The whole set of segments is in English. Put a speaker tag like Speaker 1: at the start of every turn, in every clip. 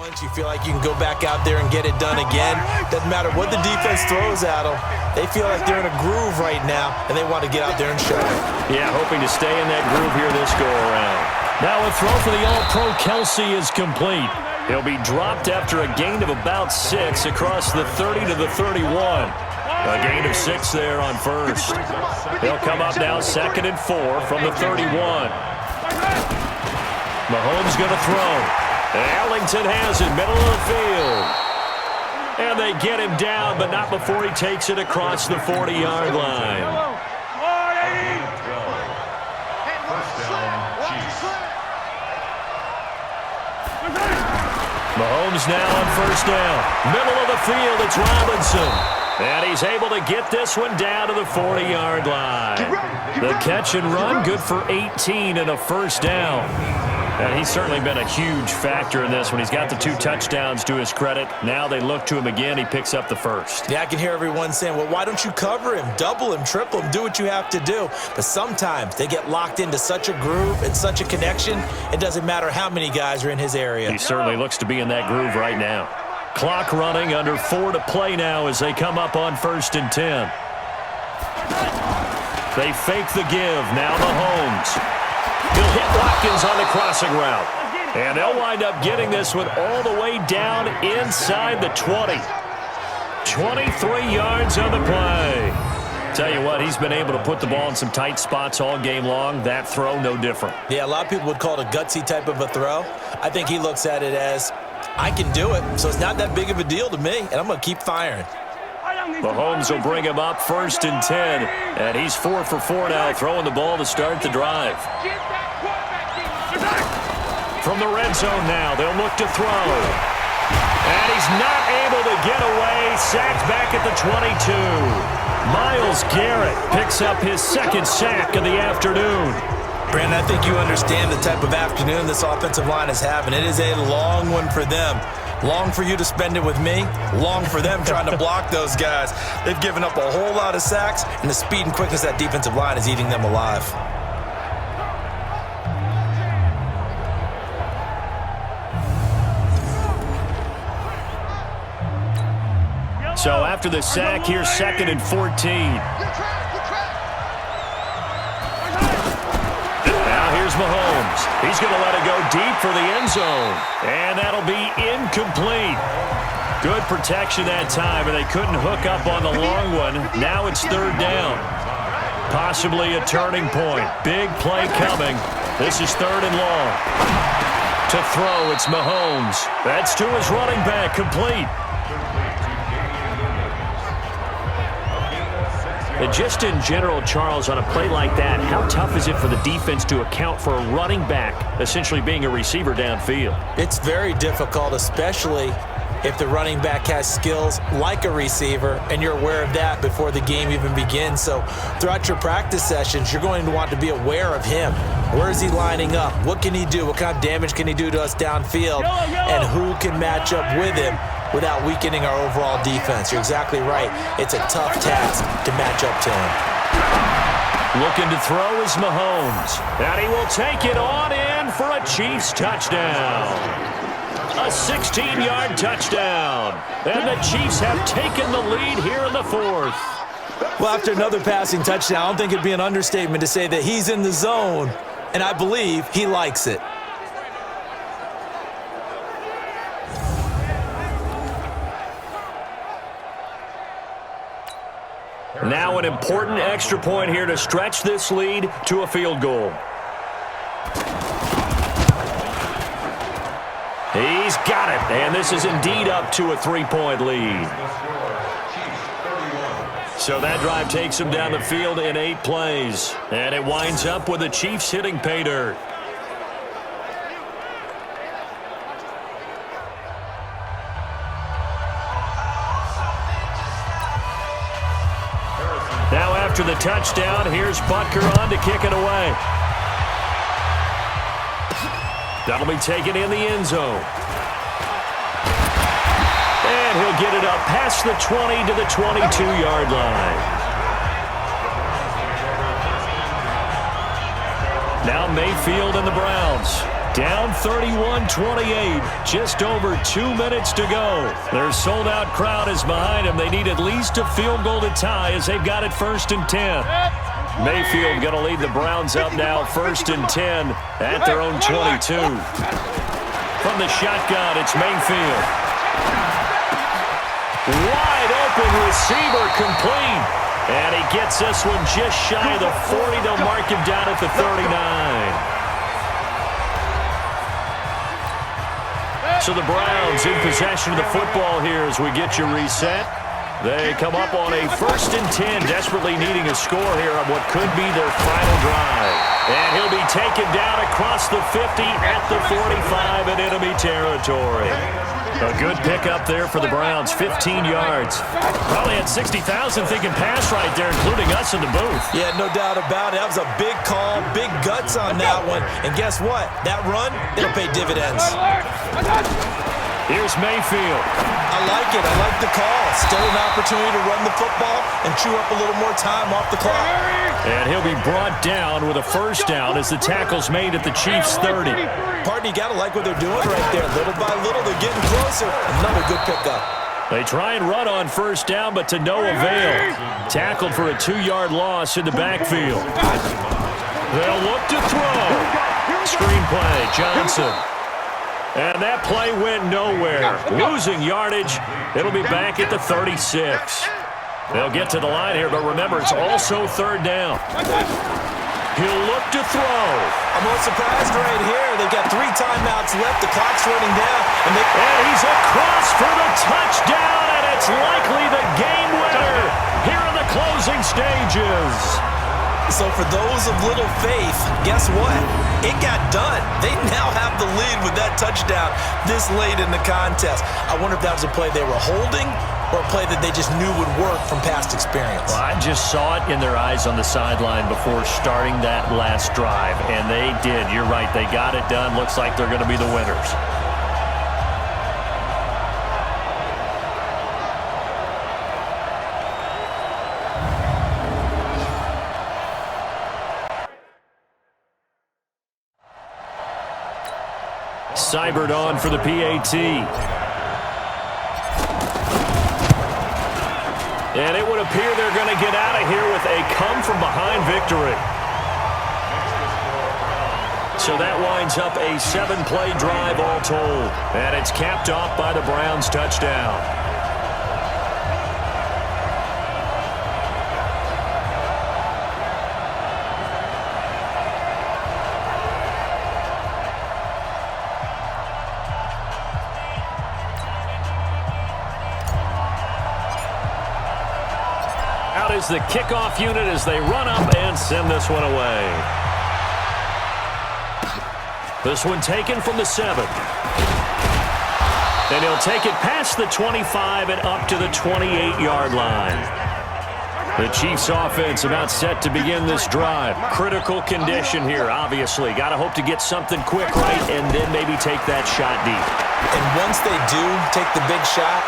Speaker 1: once, you feel like you can go back out there and get it done again. Doesn't matter what the defense throws at them. They feel like they're in a groove right now, and they want to get out there and show it.
Speaker 2: Yeah, hoping to stay in that groove here this go-around. Now a throw for the All-Pro Kelsey is complete. He'll be dropped after a gain of about 6 across the 30 to the 31. A gain of 6 there on first. He'll come up now 2nd and 4 from the 31. Mahomes going to throw. Ellington has it, middle of the field. And they get him down, but not before he takes it across the 40-yard line. Mahomes now on first down. Middle of the field, it's Robinson. And he's able to get this one down to the 40-yard line. The catch and run, good for 18 and a first down. And he's certainly been a huge factor in this one. He's got the 2 touchdowns to his credit. Now they look to him again. He picks up the first.
Speaker 1: Yeah, I can hear everyone saying, well, why don't you cover him, double him, triple him, do what you have to do. But sometimes they get locked into such a groove and such a connection, it doesn't matter how many guys are in his area.
Speaker 2: He certainly looks to be in that groove right now. Clock running, under 4 to play now as they come up on 1st and 10. They fake the give. Now Mahomes. He'll hit Watkins on the crossing route. And they'll wind up getting this one all the way down inside the 20. 23 yards on the play. Tell you what, he's been able to put the ball in some tight spots all game long. That throw, no different.
Speaker 1: Yeah, a lot of people would call it a gutsy type of a throw. I think he looks at it as, I can do it, so it's not that big of a deal to me, and I'm going to keep firing.
Speaker 2: Mahomes will bring him up 1st and 10, and he's 4 for 4 now, throwing the ball to start the drive. From the red zone now, they'll look to throw. And he's not able to get away, sacked back at the 22. Myles Garrett picks up his 2nd sack of the afternoon.
Speaker 1: Brandon, I think you understand the type of afternoon this offensive line is having. It is a long one for them. Long for you to spend it with me. Long for them trying to block those guys. They've given up a whole lot of sacks, and the speed and quickness of that defensive line is eating them alive.
Speaker 2: So after the sack, here's 2nd and 14. Mahomes. He's going to let it go deep for the end zone. And that'll be incomplete. Good protection that time, and they couldn't hook up on the long one. Now it's 3rd down. Possibly a turning point. Big play coming. This is 3rd and long. To throw, it's Mahomes. That's to his running back, complete. And just in general, Charles, on a play like that, how tough is it for the defense to account for a running back essentially being a receiver downfield?
Speaker 1: It's very difficult, especially if the running back has skills like a receiver, and you're aware of that before the game even begins. So throughout your practice sessions, you're going to want to be aware of him. Where is he lining up? What can he do? What kind of damage can he do to us downfield? And who can match up with him without weakening our overall defense? You're exactly right. It's a tough task to match up to him.
Speaker 2: Looking to throw is Mahomes. And he will take it on in for a Chiefs touchdown. A 16-yard touchdown. And the Chiefs have taken the lead here in the 4th.
Speaker 1: Well, after another passing touchdown, I don't think it'd be an understatement to say that he's in the zone, and I believe he likes it.
Speaker 2: Now an important extra point here to stretch this lead to a field goal. He's got it, and this is indeed up to a 3-point lead. So that drive takes him down the field in 8 plays, and it winds up with the Chiefs hitting pay dirt. Now after the touchdown, here's Butker on to kick it away. That'll be taken in the end zone. And he'll get it up past the 20 to the 22-yard line. Now Mayfield and the Browns Down 31-28, just over 2 minutes to go. Their sold-out crowd is behind them. They need at least a field goal to tie as they've got it 1st and 10. Mayfield going to lead the Browns up now 1st and 10 at their own 22. From the shotgun, it's Mayfield. Wide open receiver complete. And he gets this one just shy of the 40. They'll mark him down at the 39. So the Browns in possession of the football here as we get you reset. They come up on a 1st and 10, desperately needing a score here on what could be their final drive. And he'll be taken down across the 50 at the 45 in enemy territory. A good pickup there for the Browns, 15 yards. Probably had 60,000 thinking pass right there, including us in the booth.
Speaker 1: Yeah, no doubt about it. That was a big call, big guts on that one. And guess what? That run, it'll pay dividends.
Speaker 2: Here's Mayfield.
Speaker 1: I like it. I like the call. Still an opportunity to run the football and chew up a little more time off the clock.
Speaker 2: And he'll be brought down with a 1st down as the tackle's made at the Chiefs' 30.
Speaker 1: Partner, you got to like what they're doing right there. Little by little, they're getting closer. Another good pickup.
Speaker 2: They try and run on 1st down, but to no avail. Tackled for a 2-yard loss in the backfield. They'll look to throw. Screenplay, Johnson. And that play went nowhere. Losing yardage. It'll be back at the 36. They'll get to the line here, but remember, it's also 3rd down. He'll look to throw.
Speaker 1: I'm a little surprised right here. They've got 3 timeouts left. The clock's running down.
Speaker 2: And he's across for the touchdown, and it's likely the game winner here in the closing stages.
Speaker 1: So for those of little faith, guess what? It got done. They now have the lead with that touchdown this late in the contest. I wonder if that was a play they were holding or a play that they just knew would work from past experience.
Speaker 2: Well, I just saw it in their eyes on the sideline before starting that last drive, and they did. You're right. They got it done. Looks like they're going to be the winners. Seibert on for the PAT. And it would appear they're going to get out of here with a come-from-behind victory. So that winds up a 7-play drive all told. And it's capped off by the Browns' touchdown. Is the kickoff unit as they run up and send this one away. This one taken from the 7. And he'll take it past the 25 and up to the 28-yard line. The Chiefs offense about set to begin this drive. Critical condition here, obviously. Got to hope to get something quick right and then maybe take that shot deep.
Speaker 1: And once they do take the big shot,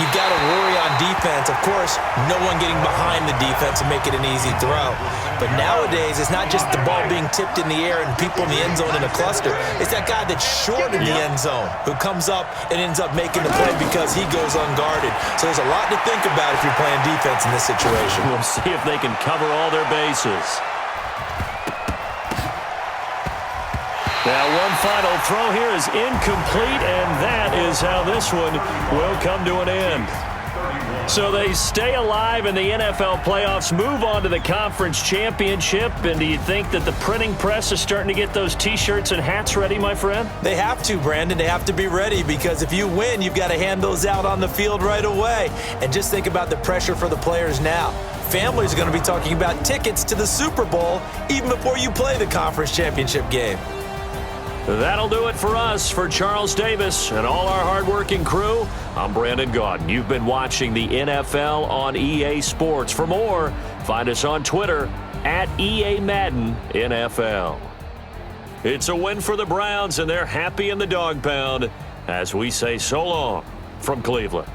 Speaker 1: you've got to worry on defense. Of course, no one getting behind the defense and make it an easy throw. But nowadays, it's not just the ball being tipped in the air and people in the end zone in a cluster. It's that guy that's short in the end zone who comes up and ends up making the play because he goes unguarded. So there's a lot to think about if you're playing defense in this situation.
Speaker 2: We'll see if they can cover all their bases. Now, one final throw here is incomplete, and that is how this one will come to an end. So they stay alive in the NFL playoffs, move on to the conference championship, and do you think that the printing press is starting to get those T-shirts and hats ready, my friend?
Speaker 1: They have to, Brandon. They have to be ready because if you win, you've got to hand those out on the field right away. And just think about the pressure for the players now. Families are going to be talking about tickets to the Super Bowl even before you play the conference championship game.
Speaker 2: That'll do it for us. For Charles Davis and all our hardworking crew, I'm Brandon Gaudin. You've been watching the NFL on EA Sports. For more, find us on Twitter at EA Madden NFL. It's a win for the Browns, and they're happy in the dog pound as we say so long from Cleveland.